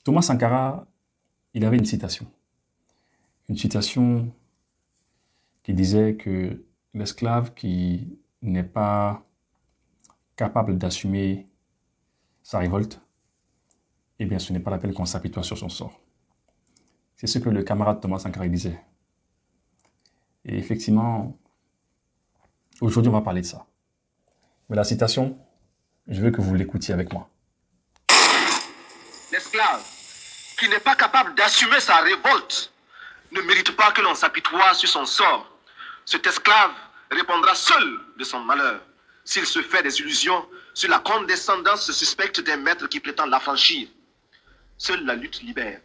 Thomas Sankara, il avait une citation. Une citation qui disait que l'esclave qui n'est pas capable d'assumer sa révolte, eh bien, ce n'est pas la peine qu'on s'apitoie sur son sort. C'est ce que le camarade Thomas Sankara disait. Et effectivement, aujourd'hui, on va parler de ça. Mais la citation, je veux que vous l'écoutiez avec moi. L'esclave qui n'est pas capable d'assumer sa révolte ne mérite pas que l'on s'apitoie sur son sort. Cet esclave répondra seul de son malheur s'il se fait des illusions sur la condescendance suspecte d'un maître qui prétend l'affranchir. Seule la lutte libère.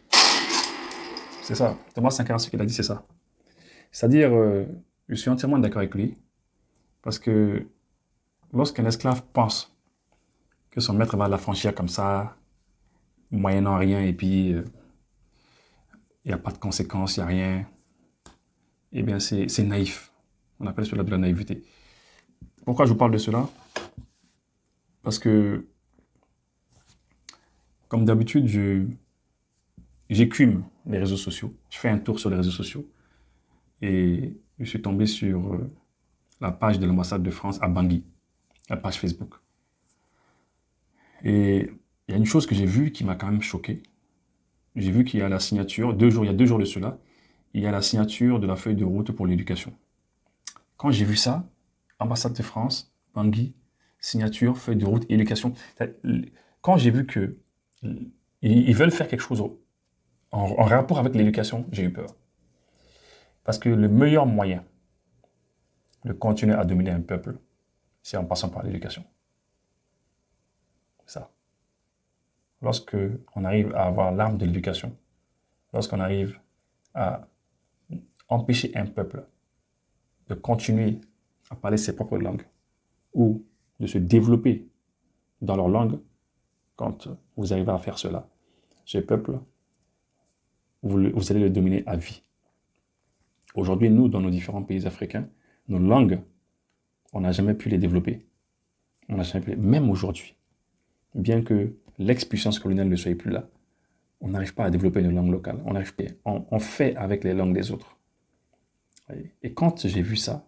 C'est ça. Thomas Sankara, ce qu'il a dit, c'est ça. C'est-à-dire, je suis entièrement d'accord avec lui, parce que lorsqu'un esclave pense que son maître va l'affranchir comme ça, moyennant rien, et puis il n'y a pas de conséquences, il n'y a rien, eh bien c'est naïf. On appelle cela de la naïveté. Pourquoi je vous parle de cela? Parce que, comme d'habitude, j'écume les réseaux sociaux. Je fais un tour sur les réseaux sociaux. Et je suis tombé sur la page de l'ambassade de France à Bangui, la page Facebook. Et il y a une chose que j'ai vue qui m'a quand même choqué. J'ai vu qu'il y a la signature, il y a 2 jours de cela, il y a la signature de la feuille de route pour l'éducation. Quand j'ai vu ça, ambassade de France, Bangui, signature, feuille de route, éducation. Quand j'ai vu qu'ils veulent faire quelque chose en rapport avec l'éducation, j'ai eu peur. Parce que le meilleur moyen de continuer à dominer un peuple, c'est en passant par l'éducation. C'est ça. Lorsque on arrive à avoir l'arme de l'éducation, lorsqu'on arrive à empêcher un peuple de continuer à parler ses propres langues ou de se développer dans leur langue, quand vous arrivez à faire cela, ce peuple, vous allez le dominer à vie. Aujourd'hui, nous, dans nos différents pays africains, nos langues, on n'a jamais pu les développer. On n'a jamais pu, même aujourd'hui, bien que l'ex-puissance coloniale ne soit plus là, on n'arrive pas à développer une langue locale. On n'arrive pas. On fait avec les langues des autres. Et quand j'ai vu ça,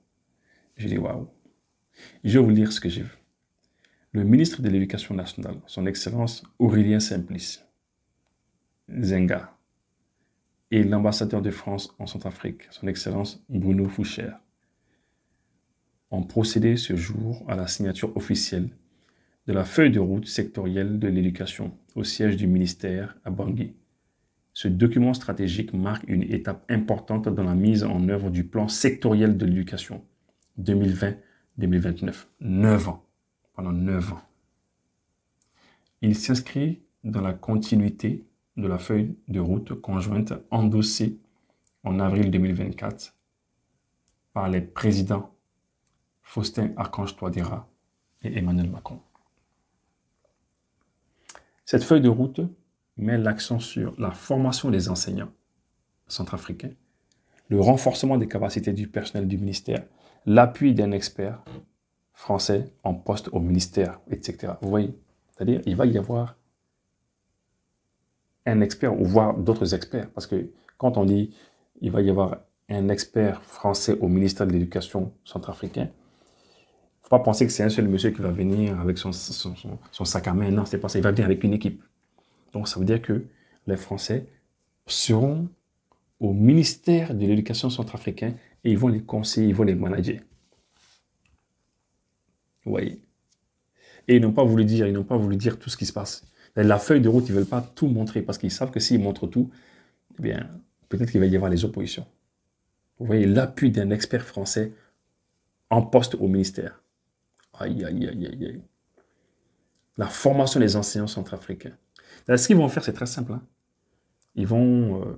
j'ai dit waouh. Je vais vous lire ce que j'ai vu. Le ministre de l'Éducation nationale, son Excellence Aurélien Simplice Zenga, et l'ambassadeur de France en Centrafrique, son Excellence Bruno Foucher, ont procédé ce jour à la signature officielle de la feuille de route sectorielle de l'éducation au siège du ministère à Bangui. Ce document stratégique marque une étape importante dans la mise en œuvre du plan sectoriel de l'éducation 2020-2029. 9 ans. Pendant 9 ans. Il s'inscrit dans la continuité de la feuille de route conjointe endossée en avril 2024 par les présidents Faustin Archange Touadéra et Emmanuel Macron. Cette feuille de route met l'accent sur la formation des enseignants centrafricains, le renforcement des capacités du personnel du ministère, l'appui d'un expert français en poste au ministère, etc. Vous voyez, c'est-à-dire il va y avoir un expert ou voire d'autres experts, parce que quand on dit il va y avoir un expert français au ministère de l'Éducation centrafricain, il ne faut pas penser que c'est un seul monsieur qui va venir avec son sac à main. Non, c'est pas ça. Il va venir avec une équipe. Donc, ça veut dire que les Français seront au ministère de l'Éducation centrafricain et ils vont les conseiller, ils vont les manager. Vous voyez. Et ils n'ont pas voulu dire tout ce qui se passe. La feuille de route, ils ne veulent pas tout montrer parce qu'ils savent que s'ils montrent tout, eh bien, peut-être qu'il va y avoir les oppositions. Vous voyez, l'appui d'un expert français en poste au ministère. Aïe, aïe, aïe, aïe, aïe. La formation des enseignants centrafricains. Ce qu'ils vont faire, c'est très simple. Hein. Ils vont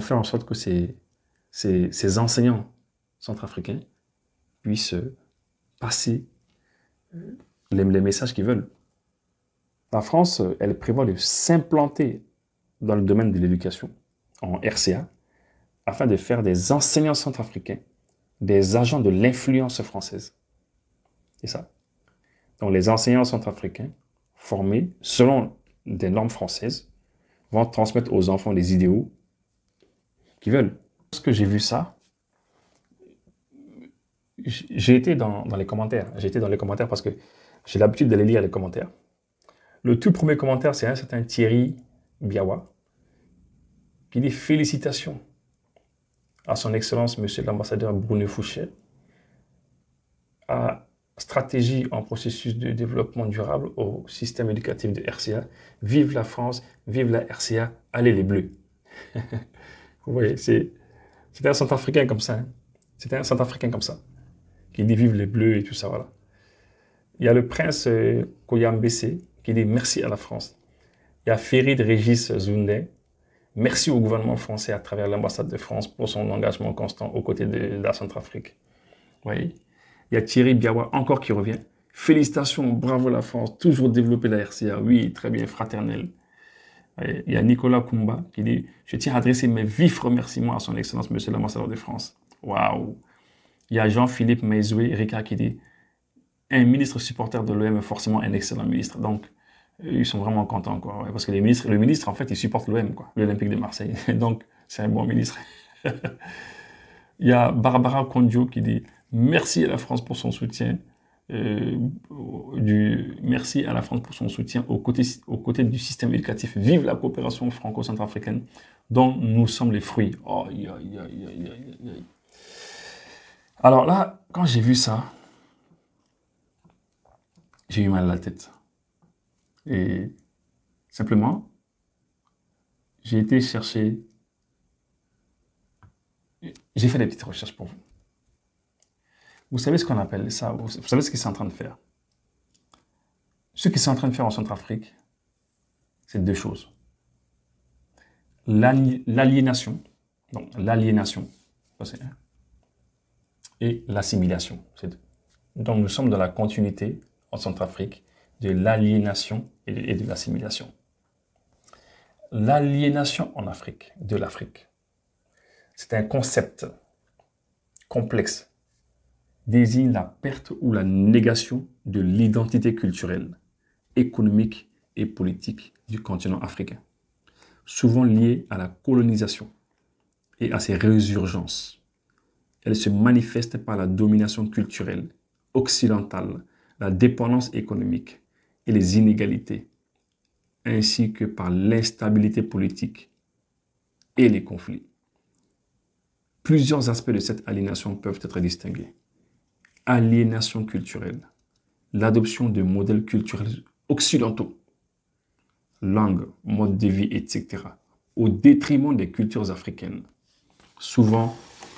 faire en sorte que ces enseignants centrafricains puissent passer les messages qu'ils veulent. La France, elle prévoit de s'implanter dans le domaine de l'éducation en RCA afin de faire des enseignants centrafricains des agents de l'influence française. C'est ça. Donc les enseignants centrafricains formés selon des normes françaises vont transmettre aux enfants les idéaux qu'ils veulent. Lorsque j'ai vu ça, j'ai été dans les commentaires. J'ai été dans les commentaires parce que j'ai l'habitude d'aller lire les commentaires. Le tout premier commentaire, c'est un certain Thierry Biawa qui dit « Félicitations à son Excellence, Monsieur l'ambassadeur Bruno Fouché, à stratégie en processus de développement durable au système éducatif de RCA. Vive la France, vive la RCA, allez les Bleus. » Vous voyez, c'était un Centrafricain comme ça. Hein. C'était un Centrafricain comme ça, qui dit vive les Bleus et tout ça, voilà. Il y a le prince Koyambese qui dit merci à la France. Il y a Ferid Régis Zoundé. Merci au gouvernement français à travers l'ambassade de France pour son engagement constant aux côtés de la Centrafrique. Vous voyez. Il y a Thierry Biawa encore qui revient. Félicitations, bravo la France, toujours développer la RCA. Oui, très bien, fraternel. Il y a Nicolas Koumba qui dit « Je tiens à adresser mes vifs remerciements à son Excellence, Monsieur l'ambassadeur de France. » Waouh. Il y a Jean-Philippe Maizoué Ricard qui dit « Un ministre supporter de l'OM est forcément un excellent ministre. » Donc, ils sont vraiment contents, quoi. Ouais, parce que le ministre, en fait, il supporte l'OM, quoi, l'Olympique de Marseille. Donc, c'est un bon ministre. Il y a Barbara Kondio qui dit « Merci à la France pour son soutien. Merci à la France pour son soutien aux côtés du système éducatif. Vive la coopération franco-centrafricaine dont nous sommes les fruits. » Oh, alors là, quand j'ai vu ça, j'ai eu mal à la tête. Et simplement, j'ai été chercher, j'ai fait des petites recherches pour vous. Vous savez ce qu'on appelle ça, vous savez ce qu'ils sont en train de faire. Ce qu'ils sont en train de faire en Centrafrique, c'est deux choses. L'aliénation, donc l'aliénation, et l'assimilation. Donc nous sommes dans la continuité en Centrafrique de l'aliénation et de l'assimilation. L'aliénation en Afrique, de l'Afrique, c'est un concept complexe, désigne la perte ou la négation de l'identité culturelle, économique et politique du continent africain, souvent liée à la colonisation et à ses résurgences. Elle se manifeste par la domination culturelle occidentale, la dépendance économique et les inégalités, ainsi que par l'instabilité politique et les conflits. Plusieurs aspects de cette aliénation peuvent être distingués. Aliénation culturelle, l'adoption de modèles culturels occidentaux, langue, mode de vie, etc., au détriment des cultures africaines, souvent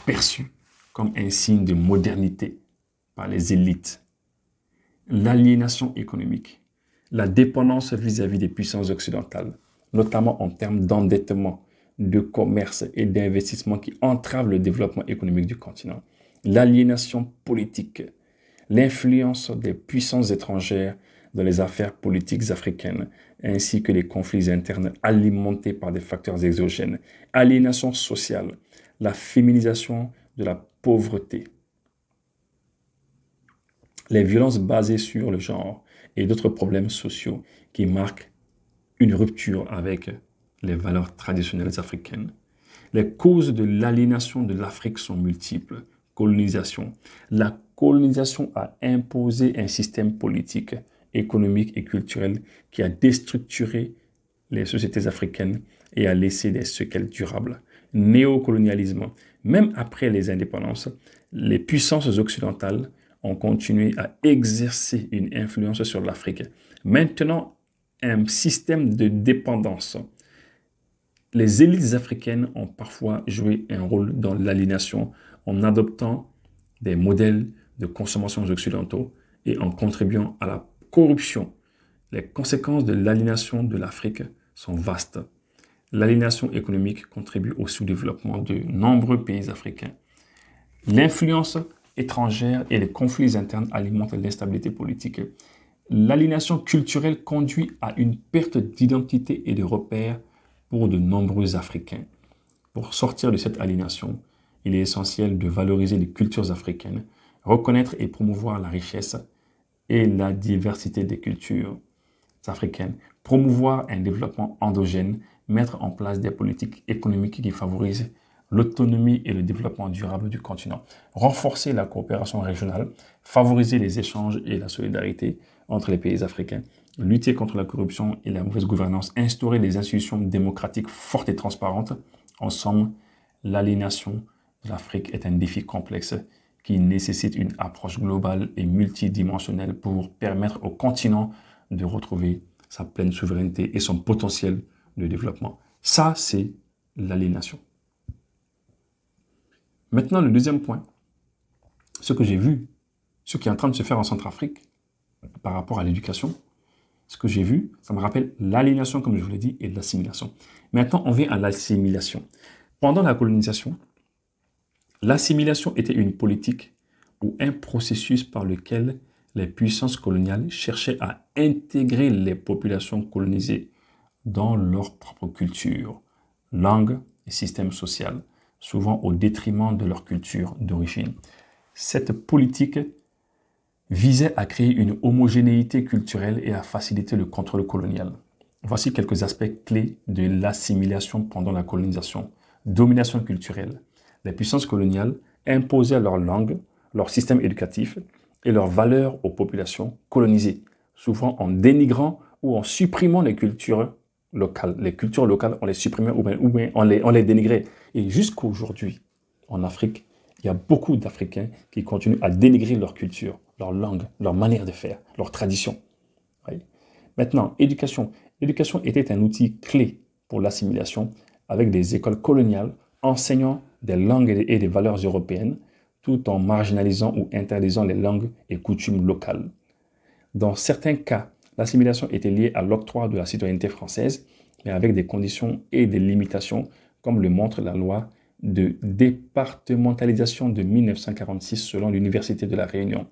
perçues comme un signe de modernité par les élites. L'aliénation économique, la dépendance vis-à-vis des puissances occidentales, notamment en termes d'endettement, de commerce et d'investissement qui entravent le développement économique du continent. L'aliénation politique, l'influence des puissances étrangères dans les affaires politiques africaines, ainsi que les conflits internes alimentés par des facteurs exogènes. Aliénation sociale, la féminisation de la pauvreté, les violences basées sur le genre et d'autres problèmes sociaux qui marquent une rupture avec les valeurs traditionnelles africaines. Les causes de l'aliénation de l'Afrique sont multiples. Colonisation. La colonisation a imposé un système politique, économique et culturel qui a déstructuré les sociétés africaines et a laissé des séquelles durables. Néocolonialisme. Même après les indépendances, les puissances occidentales ont continué à exercer une influence sur l'Afrique. Maintenant, un système de dépendance. Les élites africaines ont parfois joué un rôle dans l'aliénation en adoptant des modèles de consommation occidentaux et en contribuant à la corruption. Les conséquences de l'aliénation de l'Afrique sont vastes. L'aliénation économique contribue au sous-développement de nombreux pays africains. L'influence étrangère et les conflits internes alimentent l'instabilité politique. L'aliénation culturelle conduit à une perte d'identité et de repères pour de nombreux Africains. Pour sortir de cette aliénation, il est essentiel de valoriser les cultures africaines, reconnaître et promouvoir la richesse et la diversité des cultures africaines, promouvoir un développement endogène, mettre en place des politiques économiques qui favorisent l'autonomie et le développement durable du continent, renforcer la coopération régionale, favoriser les échanges et la solidarité entre les pays africains, lutter contre la corruption et la mauvaise gouvernance, instaurer des institutions démocratiques fortes et transparentes. En somme, l'aliénation de l'Afrique est un défi complexe qui nécessite une approche globale et multidimensionnelle pour permettre au continent de retrouver sa pleine souveraineté et son potentiel de développement. Ça, c'est l'aliénation. Maintenant, le deuxième point, ce que j'ai vu, ce qui est en train de se faire en Centrafrique par rapport à l'éducation, ce que j'ai vu, ça me rappelle l'aliénation, comme je vous l'ai dit, et de l'assimilation. Maintenant, on vient à l'assimilation. Pendant la colonisation, l'assimilation était une politique ou un processus par lequel les puissances coloniales cherchaient à intégrer les populations colonisées dans leur propre culture, langue et système social, souvent au détriment de leur culture d'origine. Cette politique visait à créer une homogénéité culturelle et à faciliter le contrôle colonial. Voici quelques aspects clés de l'assimilation pendant la colonisation. Domination culturelle. Les puissances coloniales imposaient leur langue, leur système éducatif et leurs valeurs aux populations colonisées, souvent en dénigrant ou en supprimant les cultures locales. Les cultures locales, on les supprimait ou bien on les dénigrait. Et jusqu'à aujourd'hui, en Afrique, il y a beaucoup d'Africains qui continuent à dénigrer leur culture, leur langue, leur manière de faire, leur tradition. Oui. Maintenant, éducation. L'éducation était un outil clé pour l'assimilation avec des écoles coloniales enseignant des langues et des valeurs européennes tout en marginalisant ou interdisant les langues et coutumes locales. Dans certains cas, l'assimilation était liée à l'octroi de la citoyenneté française, mais avec des conditions et des limitations, comme le montre la loi de départementalisation de 1946 selon l'Université de La Réunion.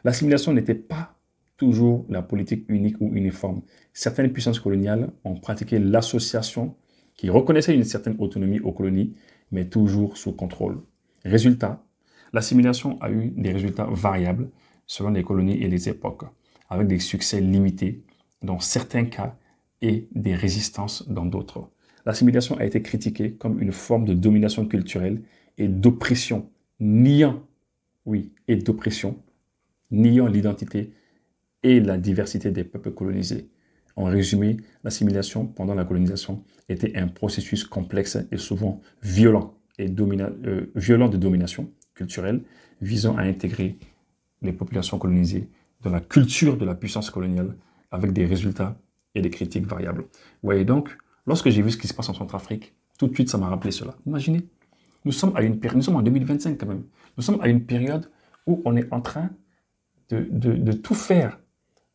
L'assimilation n'était pas toujours la politique unique ou uniforme. Certaines puissances coloniales ont pratiqué l'association qui reconnaissait une certaine autonomie aux colonies, mais toujours sous contrôle. Résultat, l'assimilation a eu des résultats variables selon les colonies et les époques, avec des succès limités dans certains cas et des résistances dans d'autres. L'assimilation a été critiquée comme une forme de domination culturelle et d'oppression, niant l'identité et la diversité des peuples colonisés. En résumé, l'assimilation pendant la colonisation était un processus complexe et souvent violent de domination culturelle visant à intégrer les populations colonisées dans la culture de la puissance coloniale avec des résultats et des critiques variables. Vous voyez donc, lorsque j'ai vu ce qui se passe en Centrafrique, tout de suite ça m'a rappelé cela. Imaginez, nous sommes en 2025 quand même. Nous sommes à une période où on est en train de tout faire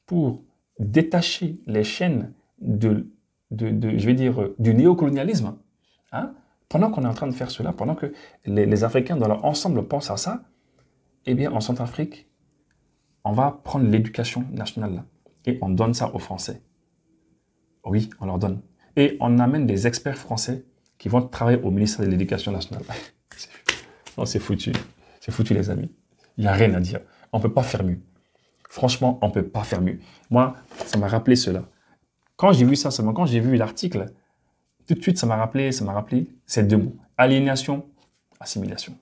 pour détacher les chaînes du néocolonialisme. Hein? Pendant qu'on est en train de faire cela, pendant que les Africains dans leur ensemble pensent à ça, eh bien en Centrafrique, on va prendre l'éducation nationale là, et on donne ça aux Français. Oui, on leur donne. Et on amène des experts français qui vont travailler au ministère de l'Éducation nationale. Non, c'est foutu. C'est foutu, les amis. Il n'y a rien à dire. On ne peut pas faire mieux. Franchement, on ne peut pas faire mieux. Moi, ça m'a rappelé cela. Quand j'ai vu ça seulement, quand j'ai vu l'article, tout de suite, ça m'a rappelé ces deux mots. Aliénation, assimilation.